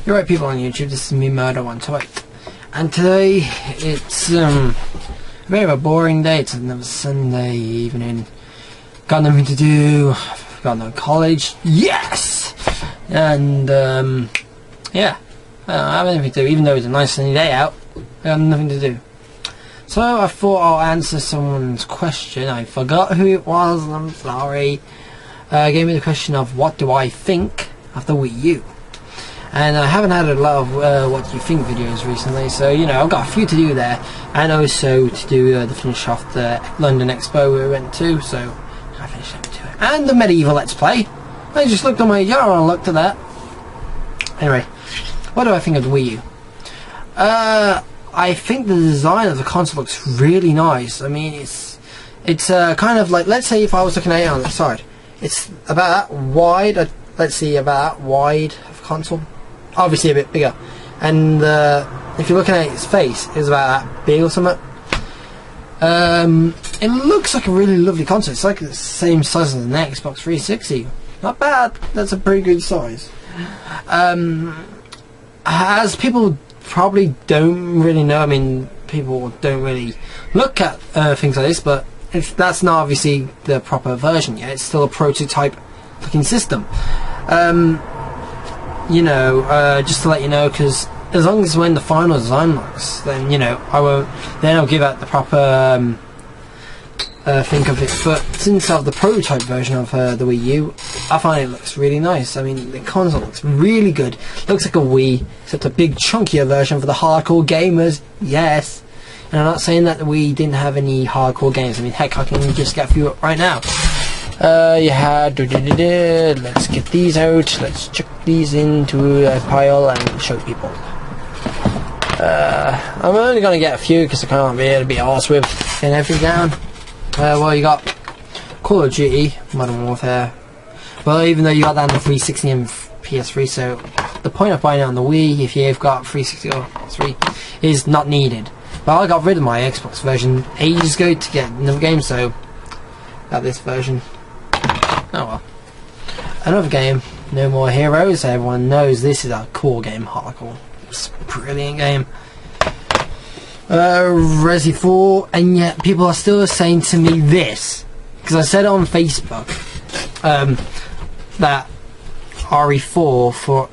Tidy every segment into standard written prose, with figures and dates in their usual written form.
You're right, people on YouTube, this is me, Murder128, and today it's a bit of a boring day. It's another Sunday evening, got nothing to do, got no college, yes! And yeah, I don't have anything to do, even though it's a nice sunny day out, I got nothing to do. So I thought I'll answer someone's question. I forgot who it was, I'm sorry. Gave me the question of what do I think of the Wii U. And I haven't had a lot of what do you think videos recently, so you know I've got a few to do there, and also to do the finish off the London Expo we went to, so I finished that too. And the medieval Let's Play. I just looked on my jar and looked at that. Anyway, what do I think of the Wii U? I think the design of the console looks really nice. I mean, it's kind of like, let's say if I was looking at it on the side, it's about that wide. Let's see, about that wide of console. Obviously a bit bigger, and if you're looking at its face, it's about that big or something. It looks like a really lovely console. It's like the same size as an Xbox 360. Not bad. That's a pretty good size. As people probably don't really know, I mean, people don't really look at things like this, but if that's not obviously the proper version yet, it's still a prototype looking system. You know, just to let you know, because as long as when the final design looks, then you know I won't. Then I'll give out the proper think of it. But since I have the prototype version of the Wii U, I find it looks really nice. I mean, the console looks really good. Looks like a Wii, except a big chunkier version for the hardcore gamers. Yes. And I'm not saying that the Wii didn't have any hardcore games. I mean, heck, I can just get a few up right now. You had let's get these out, let's chuck these into a pile and show people. I'm only gonna get a few because I can't really be arsed with getting everything down. Well, you got Call of Duty Modern Warfare. Well, even though you got that on the 360 and PS3, so the point of buying it on the Wii if you've got 360 or 3 is not needed. But I got rid of my Xbox version ages ago to get another game, so got this version. Oh well. Another game, No More Heroes. Everyone knows this is a cool game, hardcore. It's a brilliant game. Resi 4, and yet people are still saying to me this, because I said on Facebook that RE4 for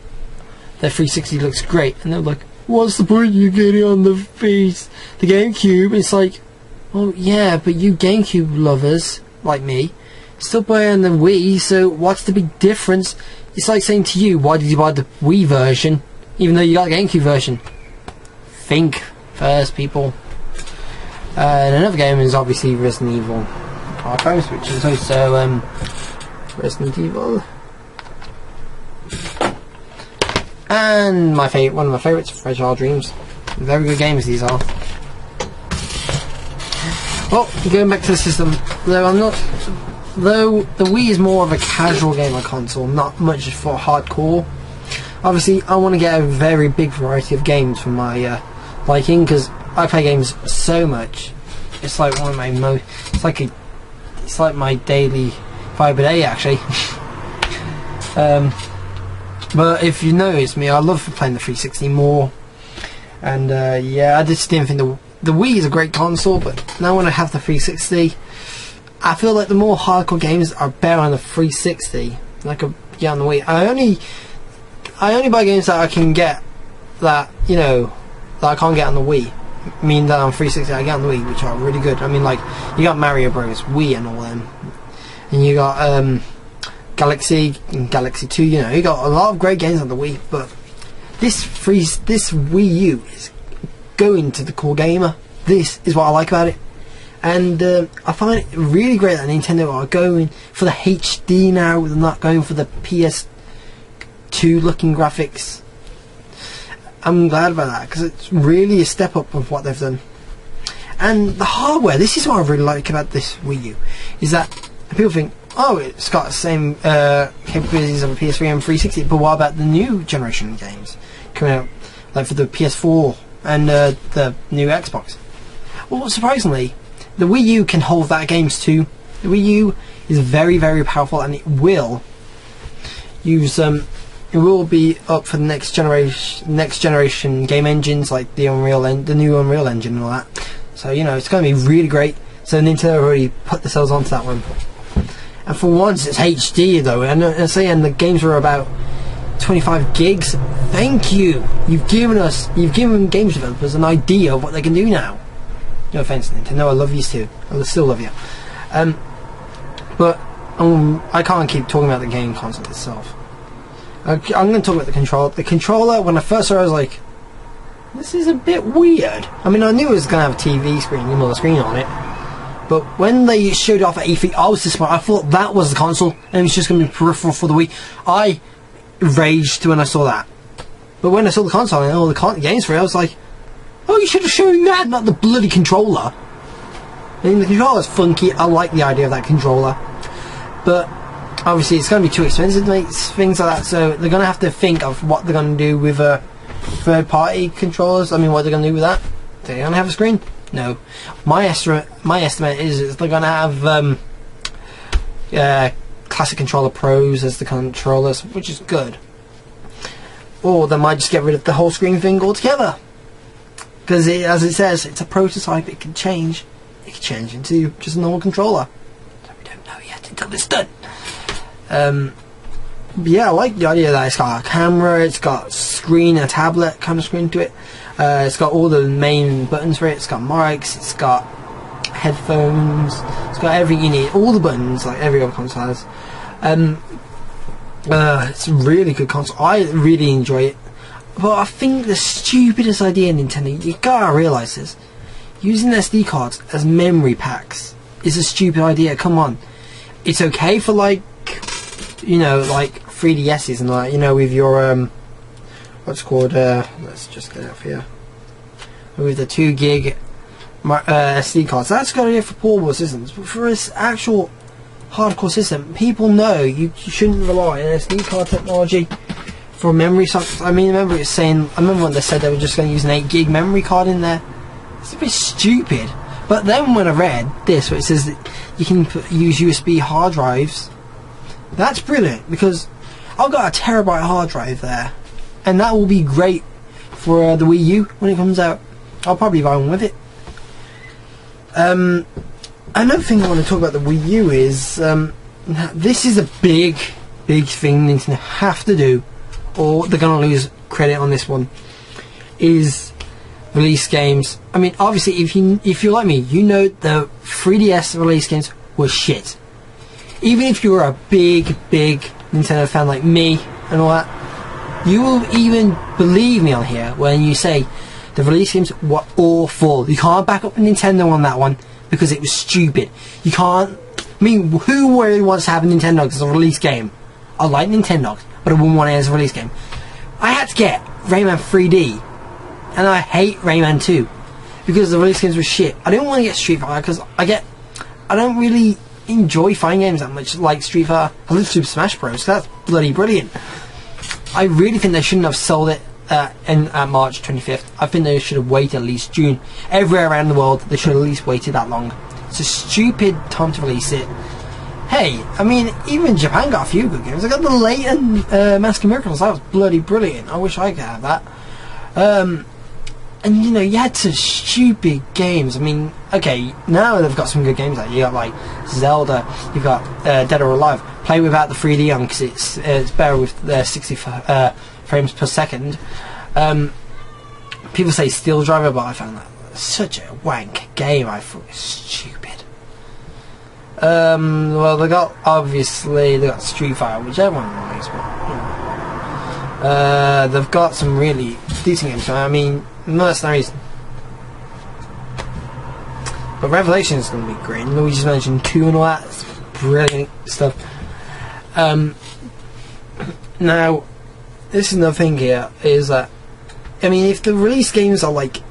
the 360 looks great, and they're like, what's the point you getting on the GameCube? It's like, well yeah, but you GameCube lovers like me still buy on the Wii, so what's the big difference? It's like saying to you, why did you buy the Wii version even though you got the GameCube version? Think first, people. And another game is obviously Resident Evil Archives, which is also Resident Evil. And one of my favourites, Fragile Dreams. Very good games these are. Well, going back to the system, though the Wii is more of a casual gamer console, not much for hardcore. Obviously, I want to get a very big variety of games for my liking, because I play games so much. It's like one of my it's like my daily 5 a day actually. But if you notice me, I love playing the 360 more. And yeah, I just didn't think the Wii is a great console, but now when I have the 360, I feel like the more hardcore games are better on the 360 than I could get on the Wii. I only buy games that I can get that, you know, that I can't get on the Wii. I mean that on 360 I get on the Wii, which are really good. I mean, like, you got Mario Bros, Wii and all them. And you got Galaxy and Galaxy 2, you know, you got a lot of great games on the Wii, but this Wii U is going to the core gamer. This is what I like about it. And I find it really great that Nintendo are going for the HD now. They're not going for the PS2 looking graphics. I'm glad about that, because it's really a step up of what they've done. And the hardware, this is what I really like about this Wii U, is that people think, oh, it's got the same capabilities of a PS3 and 360, but what about the new generation games coming out, like for the PS4 and the new Xbox? Well, surprisingly, the Wii U can hold that games too. The Wii U is very, very powerful, and it will use it will be up for the next generation game engines, like the new Unreal Engine and all that. So you know, it's going to be really great. So Nintendo already put themselves onto that one. And for once, it's HD though. And the games were about 25 gigs. Thank you. You've given games developers an idea of what they can do now. No offense, Nintendo. I love you too. I still love you. But I can't keep talking about the game console itself. I'm going to talk about the controller. The controller, when I first saw it, I was like, this is a bit weird. I mean, I knew it was going to have a TV screen, another screen on it. But when they showed it off at E3, I was disappointed. I thought that was the console, and it was just going to be peripheral for the Wii. I raged when I saw that. But when I saw the console and all the games for it, I was like, oh, you should have shown that, not the bloody controller. I mean, the controller's funky. I like the idea of that controller. But obviously, it's going to be too expensive to make things like that, so they're going to have to think of what they're going to do with third-party controllers. I mean, what they're going to do with that? They're going to have a screen? No. My estimate is they're going to have Classic Controller Pros as the controllers, which is good. Or they might just get rid of the whole screen thing altogether. Because as it says, it's a prototype, it can change. It can change into just a normal controller. So we don't know yet until it's done. Yeah, I like the idea that it's got a camera, it's got screen, a tablet kind of screen to it. It's got all the main buttons for it. It's got mics, it's got headphones, it's got everything you need. All the buttons, like every other console has. It's a really good console. I really enjoy it. But I think the stupidest idea in Nintendo, you gotta realise this, using SD cards as memory packs is a stupid idea. Come on. It's okay for like 3DS's and like, you know, with your what's called let's just get it up here, with the 2 gig SD cards. That's got to be for portable systems, but for this actual hardcore system, people know you shouldn't rely on SD card technology for memory. I mean, I remember when they said they were just going to use an 8 gig memory card in there. It's a bit stupid. But then when I read this, where it says that you can use USB hard drives, that's brilliant, because I've got a terabyte hard drive there, and that will be great for the Wii U when it comes out. I'll probably buy one with it. Another thing I want to talk about the Wii U is this is a big thing Nintendo have to do, or they're going to lose credit on this one, is release games. I mean, obviously, if you're like me, you know the 3DS release games were shit. Even if you're a big Nintendo fan like me and all that, you will even believe me on here when you say the release games were awful. You can't back up Nintendo on that one because it was stupid. You can't. I mean, who really wants to have a Nintendo as a release game? I like Nintendo, but I wouldn't want it as a release game. I had to get Rayman 3D, and I hate Rayman 2 because the release games were shit. I didn't want to get Street Fighter because I don't really enjoy fighting games that much like Street Fighter. I love Super Smash Bros. That's bloody brilliant. I really think they shouldn't have sold it at March 25th. I think they should have waited at least June. Everywhere around the world, they should have at least waited that long. It's a stupid time to release it. Hey, I mean, even Japan got a few good games. I got the late and Mask of Miracles. That was bloody brilliant. I wish I could have that. And you know, you had some stupid games. I mean, okay, now they've got some good games. Like you got like Zelda, you've got Dead or Alive. Play without the 3D on because it's better with 60 frames per second. People say Steel Driver, but I found that such a wank game. I thought it was stupid. Well, they got Street Fighter, which everyone likes, but you know. They've got some really decent games. I mean, Mercenaries, but Revelation is going to be great. Luigi's Mansion 2 and all that. It's brilliant stuff. Now, this is another thing here, is that, I mean, if the release games are like,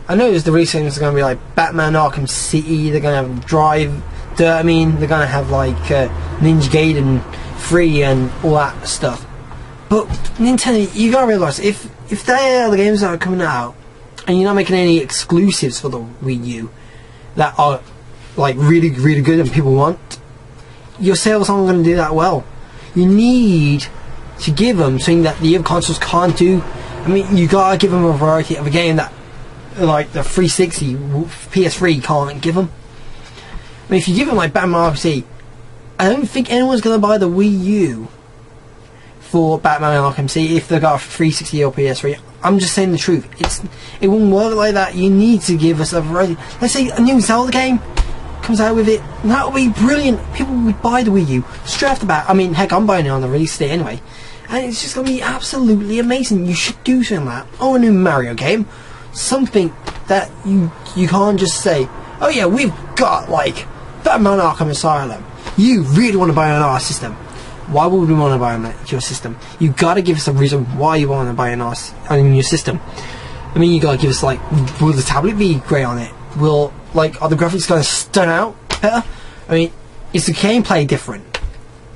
I know the release games are going to be like Batman Arkham City, they're going to have Drive, they're going to have like Ninja Gaiden 3 and all that stuff. But Nintendo, you got to realise, if they are the games that are coming out, and you're not making any exclusives for the Wii U that are like really good and people want, your sales aren't going to do that well. You need to give them something that the other consoles can't do. I mean, you gotta give them a variety of a game that, like, the 360, PS3 can't give them. I mean, if you give them, like, Batman RPG, I don't think anyone's gonna buy the Wii U for Batman Arkham City if they've got a 360 or PS3. I'm just saying the truth. It won't work like that. You need to give us a variety. Let's say a new Zelda game comes out with it. That would be brilliant. People would buy the Wii U straight off the bat. I mean, heck, I'm buying it on the release day anyway. And it's just going to be absolutely amazing. You should do something like that. Or a new Mario game. Something that you can't just say, oh yeah, we've got, like, Batman Arkham Asylum. You really want to buy on our system. Why would we want to buy on your system? You got to give us a reason why you want to buy on your system. I mean, you got to give us, like, will the tablet be great on it? Will, like, are the graphics going to stand out better? I mean, is the gameplay different?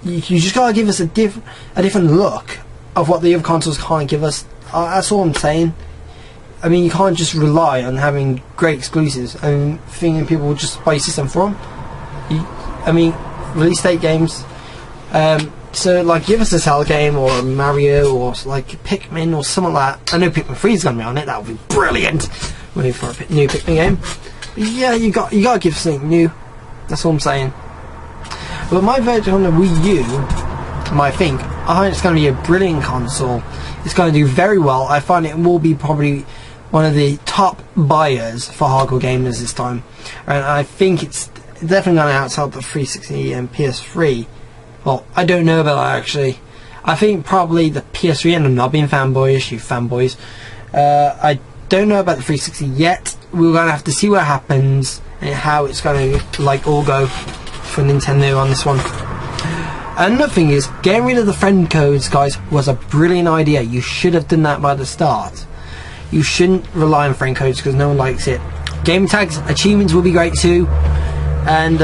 You just got to give us a different look of what the other consoles can't give us. That's all I'm saying. I mean, you can't just rely on having great exclusives and thinking people will just buy your system for them. I mean, release date games. So, like, give us a Zelda game or a Mario or, like, Pikmin or something like that. I know Pikmin 3 is going to be on it. That would be brilliant. Waiting for a new Pikmin game. But yeah, you got to give us something new. That's all I'm saying. But my version on the Wii U, I think it's going to be a brilliant console. It's going to do very well. I find it will be probably one of the top buyers for hardcore gamers this time. And I think it's definitely going to outsell the 360 and PS3. Well, I don't know about that actually. I think probably the PS3, and I'm not being fanboyish, you fanboys. I don't know about the 360 yet. We're going to have to see what happens and how it's going to, like, all go for Nintendo on this one. Another thing is, getting rid of the friend codes, guys, was a brilliant idea. You should have done that by the start. You shouldn't rely on friend codes because no one likes it. Game tags, achievements will be great too. And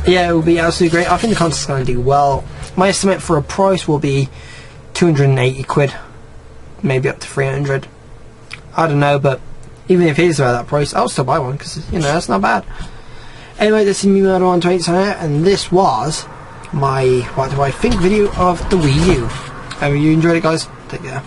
yeah, it will be absolutely great. I think the console's going to do well. My estimate for a price will be 280 quid, maybe up to 300. I don't know, but even if it is about that price, I'll still buy one because, you know, that's not bad. Anyway, this is me, Murder128, and this was my what do I think video of the Wii U. Hope you enjoyed it, guys. Take care.